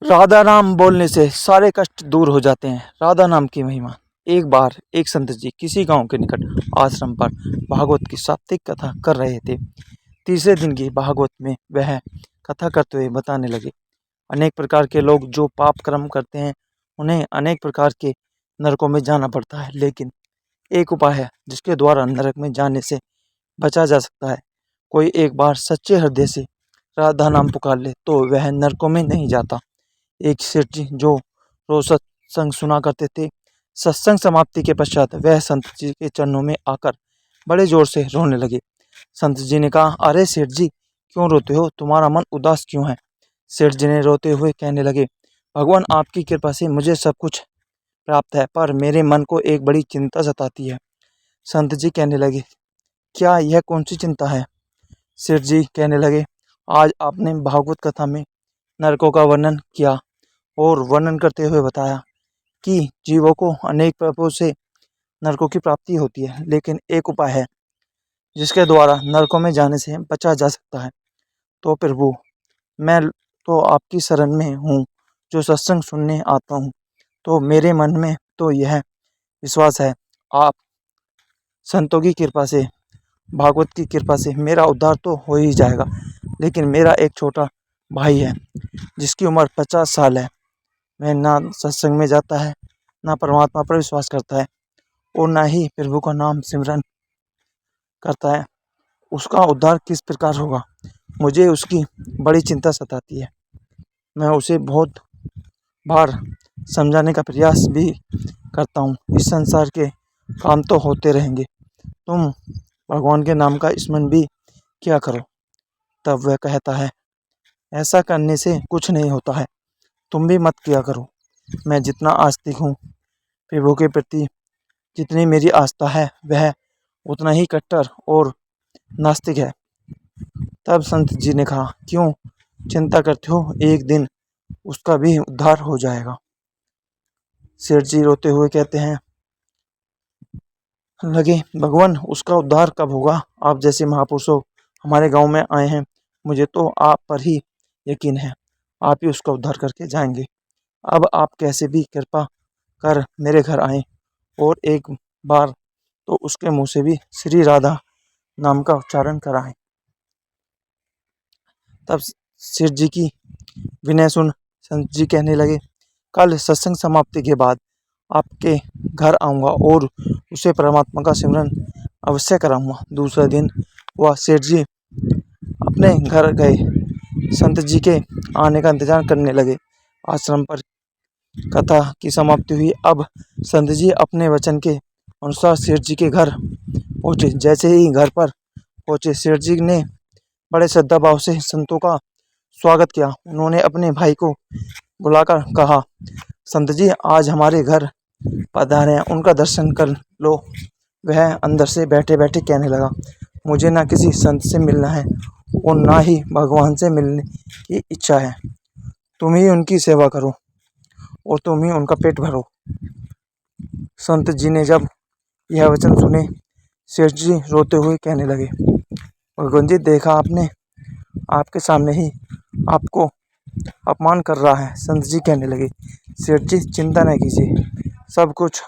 राधा नाम बोलने से सारे कष्ट दूर हो जाते हैं। राधा नाम की महिमा। एक बार एक संत जी किसी गांव के निकट आश्रम पर भागवत की साप्ताहिक कथा कर रहे थे। तीसरे दिन की भागवत में वह कथा करते हुए बताने लगे, अनेक प्रकार के लोग जो पाप कर्म करते हैं उन्हें अनेक प्रकार के नरकों में जाना पड़ता है, लेकिन एक उपाय है जिसके द्वारा नरक में जाने से बचा जा सकता है। कोई एक बार सच्चे हृदय से राधा नाम पुकार ले तो वह नरकों में नहीं जाता। एक सेठ जी जो रोज सत्संग सुना करते थे, सत्संग समाप्ति के पश्चात वह संत जी के चरणों में आकर बड़े जोर से रोने लगे। संत जी ने कहा, अरे सेठ जी, क्यों रोते हो? तुम्हारा मन उदास क्यों है? सेठ जी ने रोते हुए कहने लगे, भगवान आपकी कृपा से मुझे सब कुछ प्राप्त है, पर मेरे मन को एक बड़ी चिंता सताती है। संत जी कहने लगे, क्या यह कौन सी चिंता है? सेठ जी कहने लगे, आज आपने भागवत कथा में नरकों का वर्णन किया और वर्णन करते हुए बताया कि जीवों को अनेक पापों से नरकों की प्राप्ति होती है, लेकिन एक उपाय है जिसके द्वारा नरकों में जाने से बचा जा सकता है। तो प्रभु, मैं तो आपकी शरण में हूँ, जो सत्संग सुनने आता हूँ, तो मेरे मन में तो यह विश्वास है, आप संतों की कृपा से, भागवत की कृपा से मेरा उद्धार तो हो ही जाएगा। लेकिन मेरा एक छोटा भाई है जिसकी उम्र 50 साल है। वह ना सत्संग में जाता है, ना परमात्मा पर विश्वास करता है और ना ही प्रभु का नाम सिमरन करता है। उसका उद्धार किस प्रकार होगा? मुझे उसकी बड़ी चिंता सताती है। मैं उसे बहुत बार समझाने का प्रयास भी करता हूँ। इस संसार के काम तो होते रहेंगे, तुम भगवान के नाम का स्मरण भी किया करो। तब वह कहता है, ऐसा करने से कुछ नहीं होता है, तुम भी मत किया करो। मैं जितना आस्तिक हूँ प्रभु के प्रति, जितनी मेरी आस्था है, वह उतना ही कट्टर और नास्तिक है। तब संत जी ने कहा, क्यों चिंता करते हो? एक दिन उसका भी उद्धार हो जाएगा। सेठ जी रोते हुए कहते हैं लगे, भगवान उसका उद्धार कब होगा? आप जैसे महापुरुषों हमारे गांव में आए हैं, मुझे तो आप पर ही यकीन है, आप ही उसका उद्धार करके जाएंगे। अब आप कैसे भी कृपा कर मेरे घर आए और एक बार तो उसके मुंह से भी श्री राधा नाम का उच्चारण कराएं। तब सेठ जी की विनय सुन संत जी कहने लगे, कल सत्संग समाप्ति के बाद आपके घर आऊँगा और उसे परमात्मा का सिमरन अवश्य कराऊँगा। दूसरा दिन वह सेठ जी अपने घर गए, संत जी के आने का इंतजार करने लगे। आश्रम पर कथा की समाप्ति हुई। अब संत जी अपने वचन के अनुसार सेठ जी के घर पहुँचे। जैसे ही घर पर पहुँचे, सेठ जी ने बड़े श्रद्धा भाव से संतों का स्वागत किया। उन्होंने अपने भाई को बुलाकर कहा, संत जी आज हमारे घर पधारे हैं, उनका दर्शन कर लो। वह अंदर से बैठे बैठे कहने लगा, मुझे ना किसी संत से मिलना है और ना ही भगवान से मिलने की इच्छा है। तुम ही उनकी सेवा करो और तुम ही उनका पेट भरो। संत जी ने जब यह वचन सुने, सेठ जी रोते हुए कहने लगे, भगवान जी, देखा आपने, आपके सामने ही आपको अपमान कर रहा है। संत जी कहने लगे, सेठ जी चिंता न कीजिए, सब कुछ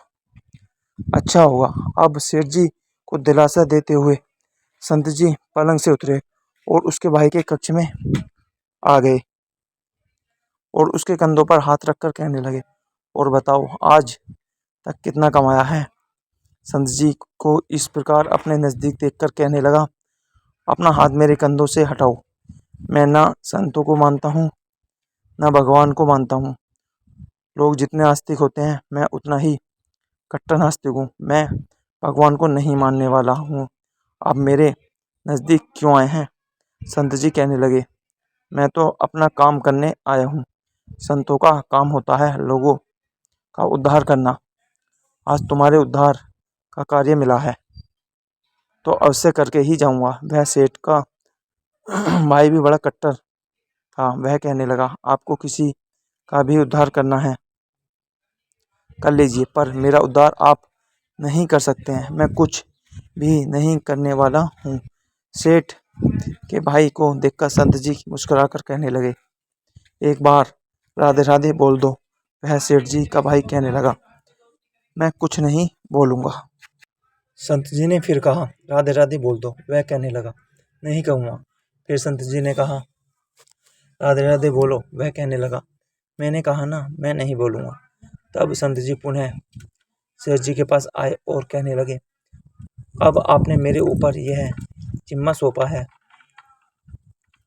अच्छा होगा। अब सेठ जी को दिलासा देते हुए संत जी पलंग से उतरे और उसके भाई के कक्ष में आ गए और उसके कंधों पर हाथ रखकर कहने लगे, और बताओ आज तक कितना कमाया है? संत जी को इस प्रकार अपने नज़दीक देखकर कहने लगा, अपना हाथ मेरे कंधों से हटाओ। मैं ना संतों को मानता हूँ, ना भगवान को मानता हूँ। लोग जितने आस्तिक होते हैं, मैं उतना ही कट्टर नास्तिक हूँ। मैं भगवान को नहीं मानने वाला हूँ। आप मेरे नज़दीक क्यों आए हैं? संत जी कहने लगे, मैं तो अपना काम करने आया हूँ। संतों का काम होता है लोगों का उद्धार करना। आज तुम्हारे उद्धार का कार्य मिला है तो अवश्य करके ही जाऊँगा। वह सेठ का भाई भी बड़ा कट्टर था। वह कहने लगा, आपको किसी का भी उद्धार करना है कर लीजिए, पर मेरा उद्धार आप नहीं कर सकते हैं। मैं कुछ भी नहीं करने वाला हूँ। सेठ के भाई को देखकर संत जी मुस्कुराकर कहने लगे, एक बार राधे राधे बोल दो, वह सेठ जी का भाई कहने लगा। मैं कुछ नहीं बोलूँगा। संत जी ने फिर कहा, राधे राधे बोल दो। वह कहने लगा, नहीं कहूँगा। फिर संत जी ने कहा, राधे राधे बोलो। वह कहने लगा, मैंने कहा ना, मैं नहीं बोलूँगा। तब संत जी पुनः सेठ जी के पास आए और कहने लगे, अब आपने मेरे ऊपर यह जिम्मा सौंपा है,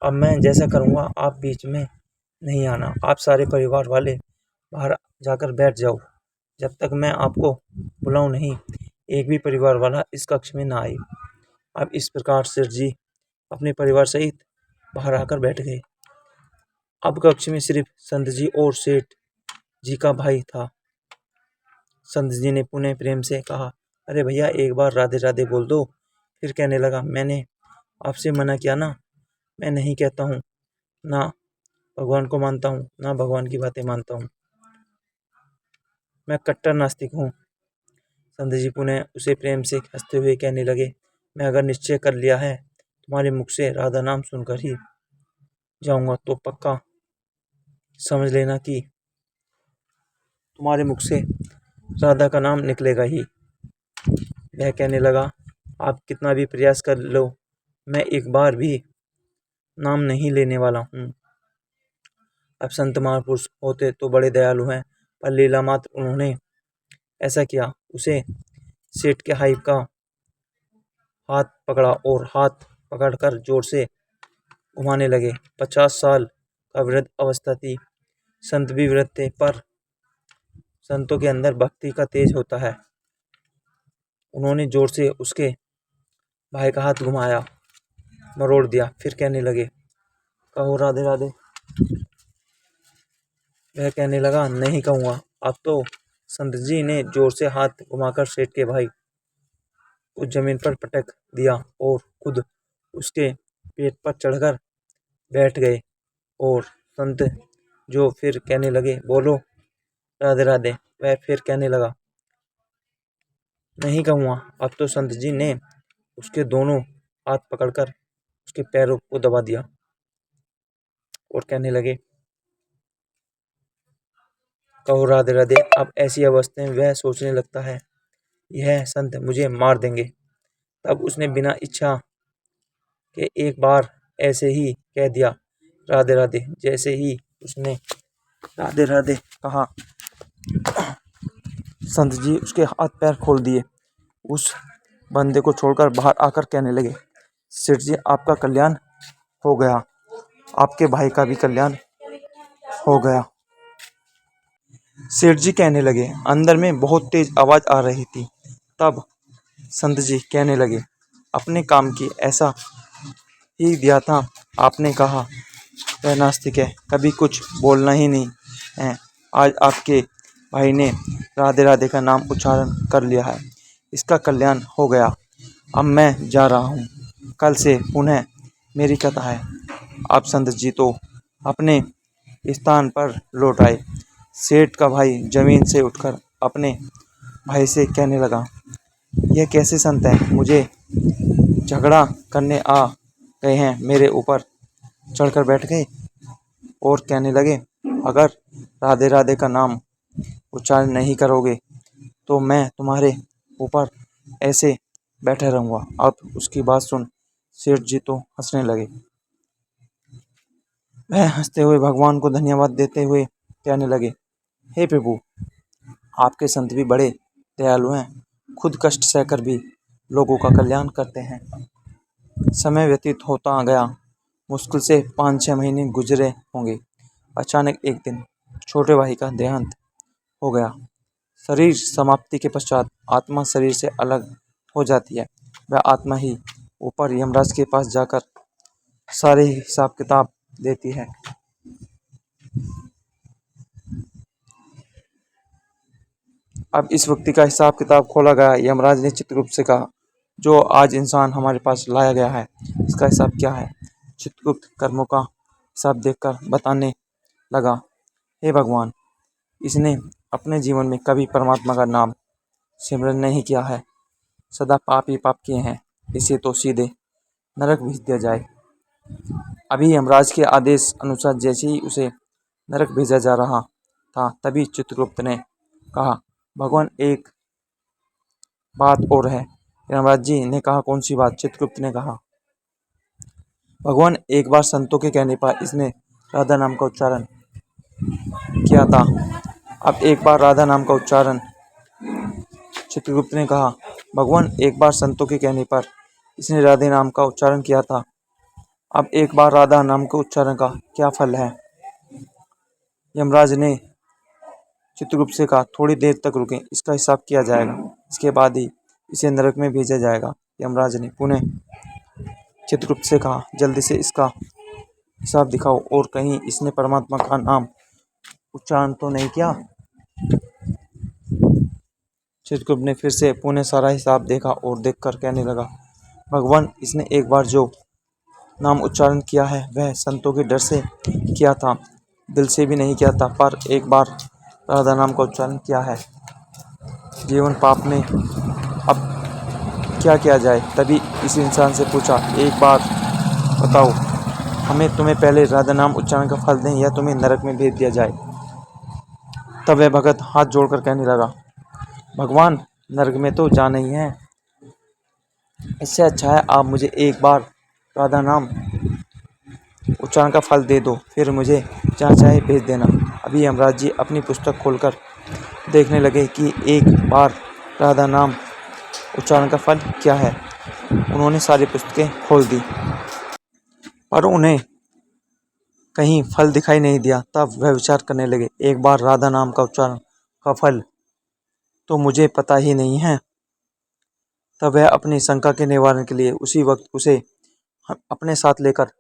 अब मैं जैसा करूँगा आप बीच में नहीं आना। आप सारे परिवार वाले बाहर जाकर बैठ जाओ, जब तक मैं आपको बुलाऊं नहीं। एक भी परिवार वाला इस कक्ष में ना आए। अब इस प्रकार सेठ जी अपने परिवार सहित बाहर आकर बैठ गए। अब कक्ष में सिर्फ संत जी और सेठ जी का भाई था। संत जी ने पुनः प्रेम से कहा, अरे भैया, एक बार राधे राधे बोल दो। फिर कहने लगा, मैंने आपसे मना किया ना, मैं नहीं कहता हूँ, ना भगवान को मानता हूँ, ना भगवान की बातें मानता हूँ, मैं कट्टर नास्तिक हूँ। संत जी पुनः उसे प्रेम से हंसते हुए कहने लगे, मैं अगर निश्चय कर लिया है तुम्हारे मुख से राधा नाम सुनकर ही जाऊंगा, तो पक्का समझ लेना कि तुम्हारे मुख से राधा का नाम निकलेगा ही। वह कहने लगा, आप कितना भी प्रयास कर लो, मैं एक बार भी नाम नहीं लेने वाला हूँ। अब संत महापुरुष होते तो बड़े दयालु हैं, पर लीला मात्र उन्होंने ऐसा किया। उसे सेठ के हाइप का हाथ पकड़ा और हाथ पकड़कर जोर से घुमाने लगे। 50 साल का वृद्ध अवस्था थी। संत भी वृद्ध थे, पर संतों के अंदर भक्ति का तेज होता है। उन्होंने जोर से उसके भाई का हाथ घुमाया, मरोड़ दिया। फिर कहने लगे, कहो राधे राधे। वह कहने लगा, नहीं कहूँगा। अब तो संत जी ने जोर से हाथ घुमाकर सेठ के भाई को जमीन पर पटक दिया और खुद उसके पेट पर चढ़कर बैठ गए। और संत जो फिर कहने लगे, बोलो राधे राधे। वह फिर कहने लगा, नहीं कहूँगा। अब तो संत जी ने उसके दोनों हाथ पकड़कर उसके पैरों को दबा दिया और कहने लगे, कहो राधे राधे। अब ऐसी अवस्था में वह सोचने लगता है, यह संत मुझे मार देंगे। तब उसने बिना इच्छा के एक बार ऐसे ही कह दिया, राधे राधे। जैसे ही उसने राधे राधे कहा, संत जी उसके हाथ पैर खोल दिए। उस बंदे को छोड़कर बाहर आकर कहने लगे, सेठ जी, आपका कल्याण हो गया, आपके भाई का भी कल्याण हो गया। सेठ जी कहने लगे, अंदर में बहुत तेज आवाज आ रही थी। तब संत जी कहने लगे, अपने काम की ऐसा ही दिया था। आपने कहा वह नास्तिक है, कभी कुछ बोलना ही नहीं है। आज आपके भाई ने राधे राधे का नाम उच्चारण कर लिया है, इसका कल्याण हो गया। अब मैं जा रहा हूँ, कल से पुनः मेरी कथा है। अब संत जी तो अपने स्थान पर लौट आए। सेठ का भाई जमीन से उठकर अपने भाई से कहने लगा, यह कैसे संत है, मुझे झगड़ा करने आ गए हैं, मेरे ऊपर चढ़कर बैठ गए। और कहने लगे, अगर राधे राधे का नाम उच्चारण नहीं करोगे तो मैं तुम्हारे ऊपर ऐसे बैठे रहूँगा। अब उसकी बात सुन सेठ जी तो हंसने लगे। वह हंसते हुए भगवान को धन्यवाद देते हुए कहने लगे, हे प्रभु, आपके संत भी बड़े दयालु हैं, खुद कष्ट सहकर भी लोगों का कल्याण करते हैं। समय व्यतीत होता गया। मुश्किल से 5-6 महीने गुजरे होंगे। अचानक एक दिन छोटे भाई का देहांत हो गया। शरीर समाप्ति के पश्चात आत्मा शरीर से अलग हो जाती है। वह आत्मा ही ऊपर यमराज के पास जाकर सारे हिसाब किताब देती है। अब इस व्यक्ति का हिसाब किताब खोला गया। यमराज ने चित्रगुप्त से कहा, जो आज इंसान हमारे पास लाया गया है, इसका हिसाब क्या है? चित्रगुप्त कर्मों का हिसाब देखकर बताने लगा, हे भगवान, इसने अपने जीवन में कभी परमात्मा का नाम सिमरन नहीं किया है, सदा पाप ही पाप किए हैं, इसे तो सीधे नरक भेज दिया जाए। अभी यमराज के आदेश अनुसार जैसे ही उसे नरक भेजा जा रहा था। तभी चित्रगुप्त ने कहा, भगवान एक बात और है। यमराज जी ने कहा, कौन सी बात? चित्रगुप्त ने कहा, भगवान एक बार संतों के कहने पर इसने राधा नाम का उच्चारण किया था। अब एक बार राधा नाम का उच्चारण। चित्रगुप्त ने कहा, भगवान एक बार संतों के कहने पर इसने राधे नाम का उच्चारण किया था। अब एक बार राधा नाम के उच्चारण का क्या फल है? यमराज ने चित्रगुप्त से कहा, थोड़ी देर तक रुकें, इसका हिसाब किया जाएगा, इसके बाद ही इसे नरक में भेजा जाएगा। यमराज ने पुनः चित्रगुप्त से कहा, जल्दी से इसका हिसाब दिखाओ, और कहीं इसने परमात्मा का नाम उच्चारण तो नहीं किया। चित्रगुप्त ने फिर से पुनः सारा हिसाब देखा और देखकर कहने लगा, भगवान इसने एक बार जो नाम उच्चारण किया है वह संतों के डर से किया था, दिल से भी नहीं किया था। पर एक बार राधा नाम का उच्चारण किया है, जीवन पाप में, अब क्या किया जाए? तभी इस इंसान से पूछा, एक बार बताओ, हमें तुम्हें पहले राधा नाम उच्चारण का फल दें या तुम्हें नरक में भेज दिया जाए? तब वह भगत हाथ जोड़कर कहने लगा, भगवान नरक में तो जाना ही है, इससे अच्छा है आप मुझे एक बार राधा नाम उच्चारण का फल दे दो, फिर मुझे जहाँ चाहे भेज देना। अभी यमराज जी अपनी पुस्तक खोलकर देखने लगे कि एक बार राधा नाम उच्चारण का फल क्या है। उन्होंने सारी पुस्तकें खोल दी, पर उन्हें कहीं फल दिखाई नहीं दिया। तब वह विचार करने लगे, एक बार राधा नाम का उच्चारण का फल तो मुझे पता ही नहीं है। तब वह अपनी शंका के निवारण के लिए उसी वक्त उसे अपने साथ लेकर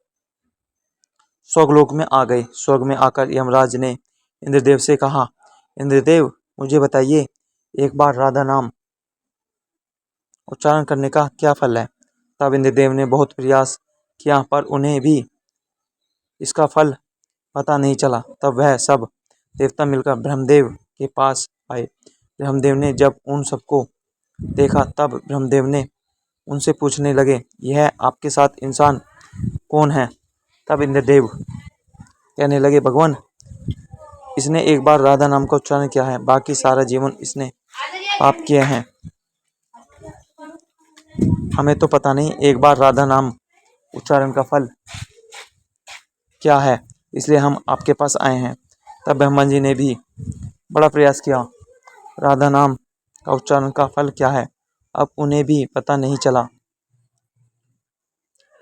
स्वर्गलोक में आ गए। स्वर्ग में आकर यमराज ने इंद्रदेव से कहा, इंद्रदेव मुझे बताइए, एक बार राधा नाम उच्चारण करने का क्या फल है? तब इंद्रदेव ने बहुत प्रयास किया, पर उन्हें भी इसका फल पता नहीं चला। तब वह सब देवता मिलकर ब्रह्मदेव के पास आए। ब्रह्मदेव ने जब उन सबको देखा, तब ब्रह्मदेव ने उनसे पूछने लगे, यह आपके साथ इंसान कौन है? तब इंद्रदेव कहने लगे, भगवान इसने एक बार राधा नाम का उच्चारण किया है, बाकी सारा जीवन इसने पाप किए हैं। हमें तो पता नहीं एक बार राधा नाम उच्चारण का फल क्या है, इसलिए हम आपके पास आए हैं। तब ब्रह्मा जी ने भी बड़ा प्रयास किया, राधा नाम का उच्चारण का फल क्या है, अब उन्हें भी पता नहीं चला।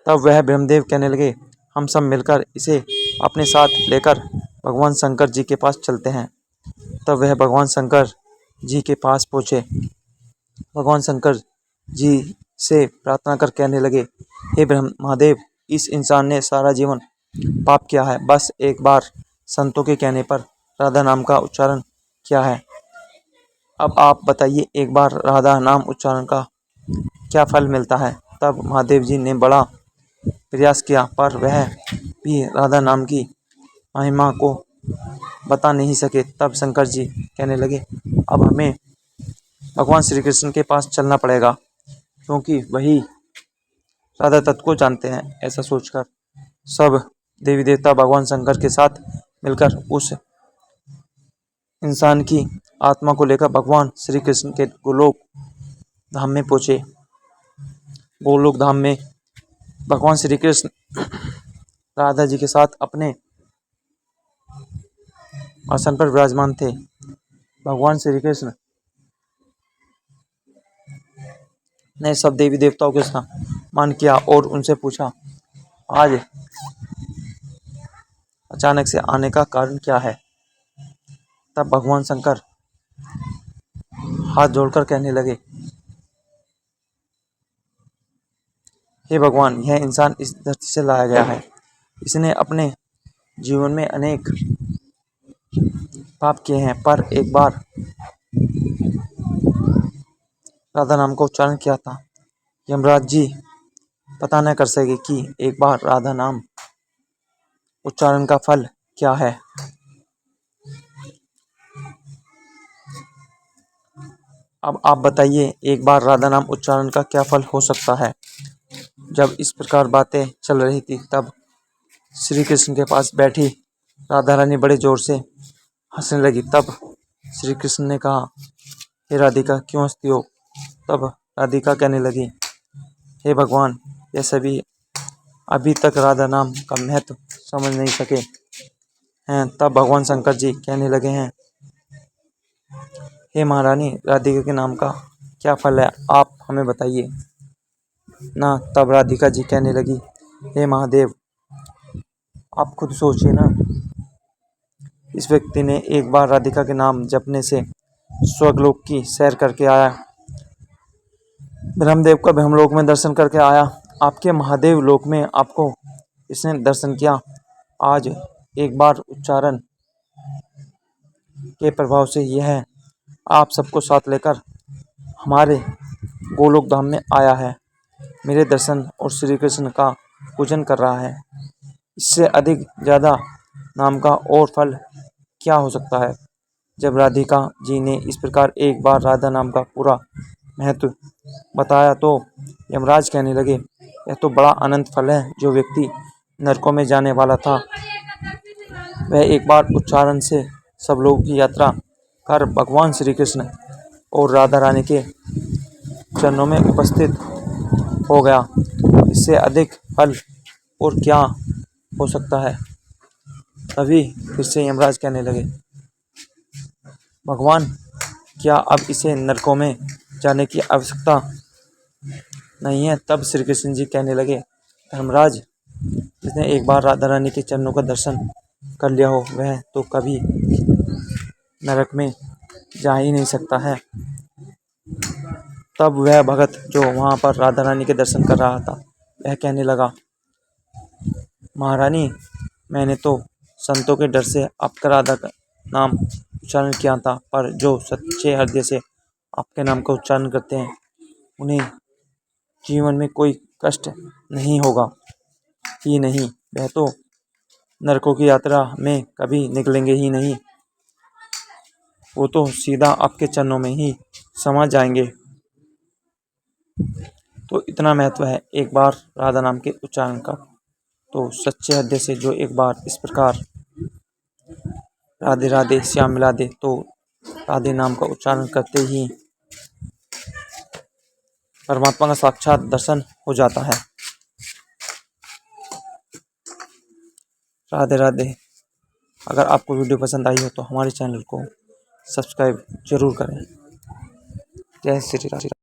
तब वह ब्रह्मदेव कहने लगे, हम सब मिलकर इसे अपने साथ लेकर भगवान शंकर जी के पास चलते हैं। तब वह भगवान शंकर जी के पास पहुँचे। भगवान शंकर जी से प्रार्थना कर कहने लगे, हे ब्रह्मदेव, इस इंसान ने सारा जीवन पाप किया है, बस एक बार संतों के कहने पर राधा नाम का उच्चारण किया है। अब आप बताइए, एक बार राधा नाम उच्चारण का क्या फल मिलता है? तब महादेव जी ने बड़ा प्रयास किया, पर वह भी राधा नाम की महिमा को बता नहीं सके। तब शंकर जी कहने लगे, अब हमें भगवान श्री कृष्ण के पास चलना पड़ेगा, क्योंकि वही राधा तत्व को जानते हैं। ऐसा सोचकर सब देवी देवता भगवान शंकर के साथ मिलकर उस इंसान की आत्मा को लेकर भगवान श्री कृष्ण के गोलोक धाम में पहुंचे। गोलोक धाम में भगवान श्री कृष्ण राधा जी के साथ अपने आसन पर विराजमान थे। भगवान श्री कृष्ण ने सब देवी देवताओं के सम्मान किया और उनसे पूछा, आज अचानक से आने का कारण क्या है? तब भगवान शंकर हाथ जोड़कर कहने लगे, हे भगवान, यह इंसान इस धरती से लाया गया है, इसने अपने जीवन में अनेक पाप किए हैं, पर एक बार राधा नाम का उच्चारण किया था। यमराज जी पता न कर सके कि एक बार राधा नाम उच्चारण का फल क्या है। अब आप बताइए, एक बार राधा नाम उच्चारण का क्या फल हो सकता है? जब इस प्रकार बातें चल रही थी, तब श्री कृष्ण के पास बैठी राधा रानी बड़े जोर से हंसने लगी। तब श्री कृष्ण ने कहा, हे राधिका, क्यों हंसती हो? तब राधिका कहने लगी, हे भगवान, यह सभी अभी तक राधा नाम का महत्व समझ नहीं सके हैं। तब भगवान शंकर जी कहने लगे हैं, हे महारानी, राधिका के नाम का क्या फल है, आप हमें बताइए ना। तब राधिका जी कहने लगी, हे महादेव, आप खुद सोचिए ना। इस व्यक्ति ने एक बार राधिका के नाम जपने से स्वर्गलोक की सैर करके आया, ब्रह्मदेव का ब्रह्मलोक में दर्शन करके आया, आपके महादेव लोक में आपको इसने दर्शन किया। आज एक बार उच्चारण के प्रभाव से यह आप सबको साथ लेकर हमारे गोलोक धाम में आया है, मेरे दर्शन और श्री कृष्ण का पूजन कर रहा है। इससे अधिक ज़्यादा नाम का और फल क्या हो सकता है? जब राधिका जी ने इस प्रकार एक बार राधा नाम का पूरा महत्व बताया तो यमराज कहने लगे, यह तो बड़ा अनंत फल है। जो व्यक्ति नरकों में जाने वाला था, वह एक बार उच्चारण से सब लोगों की यात्रा कर भगवान श्री कृष्ण और राधा रानी के चरणों में उपस्थित हो गया। इससे अधिक फल और क्या हो सकता है? तभी फिर से यमराज कहने लगे, भगवान, क्या अब इसे नरकों में जाने की आवश्यकता नहीं है? तब श्री कृष्ण जी कहने लगे, धर्मराज, जिसने एक बार राधा रानी के चरणों का दर्शन कर लिया हो, वह तो कभी नरक में जा ही नहीं सकता है। तब वह भगत जो वहाँ पर राधा रानी के दर्शन कर रहा था, वह कहने लगा, महारानी, मैंने तो संतों के डर से आपका राधा का नाम उच्चारण किया था, पर जो सच्चे हृदय से आपके नाम का उच्चारण करते हैं, उन्हें जीवन में कोई कष्ट नहीं होगा ही नहीं। वह तो नरकों की यात्रा में कभी निकलेंगे ही नहीं, वो तो सीधा आपके चरणों में ही समा जाएंगे। तो इतना महत्व है एक बार राधा नाम के उच्चारण का। तो सच्चे हृदय से जो एक बार इस प्रकार राधे राधे श्याम मिला दे, तो राधे नाम का उच्चारण करते ही परमात्मा का साक्षात दर्शन हो जाता है। राधे राधे। अगर आपको वीडियो पसंद आई हो तो हमारे चैनल को सब्सक्राइब जरूर करें। जय श्री राम।